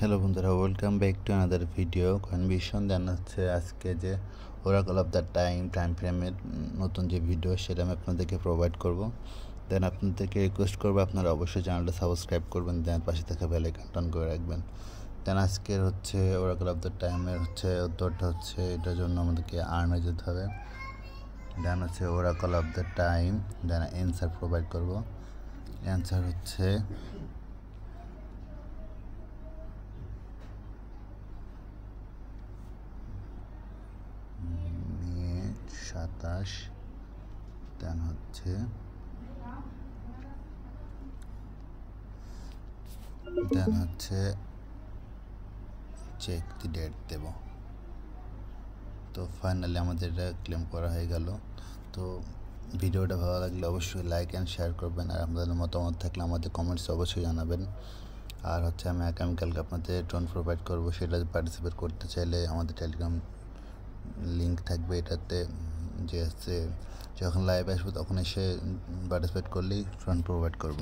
Hello বন্ধুরা, welcome back to another video. কনভিশন দেন হচ্ছে আজকে যে ওরাকল অফ দ্য টাইম ফ্রেমের নতুন যে ভিডিও সেটা আমি আপনাদেরকে প্রোভাইড করব। দেন আপনাদেরকে রিকোয়েস্ট করবো আপনারা অবশ্যই চ্যানেলটা সাবস্ক্রাইব করবেন, দেন পাশে থাকা বেল আইকনটা অন করে রাখবেন। দেন আজকের হচ্ছে ওরাকল অফ দ্য টাইমের উত্তরটা হচ্ছে এটার জন্য আমাদেরকে আর্ন হয়ে যেতে হবে। দেন হচ্ছে oracle of the time, then answer provide করব। অ্যান্সার হচ্ছে 27। দেন হচ্ছে চেক দি ডেট দেব। তো ফাইনালি আমাদের এটা ক্লেম করা হয়ে গেল। তো ভিডিওটা ভালো লাগলে অবশ্যই লাইক অ্যান্ড শেয়ার করবেন, আর আপনাদের মতামত থাকলে আমাদের কমেন্টসে অবশ্যই জানাবেন। আর হচ্ছে আমি আগামীকালকে আপনাদের টোন প্রোভাইড করব, সেটা পার্টিসিপেট করতে চাইলে আমাদের টেলিগ্রাম লিঙ্ক থাকবে এটাতে, যে হচ্ছে যখন লাইভ আসবো তখন এসে পার্টিসিপেট করলেই টোন প্রোভাইড করব।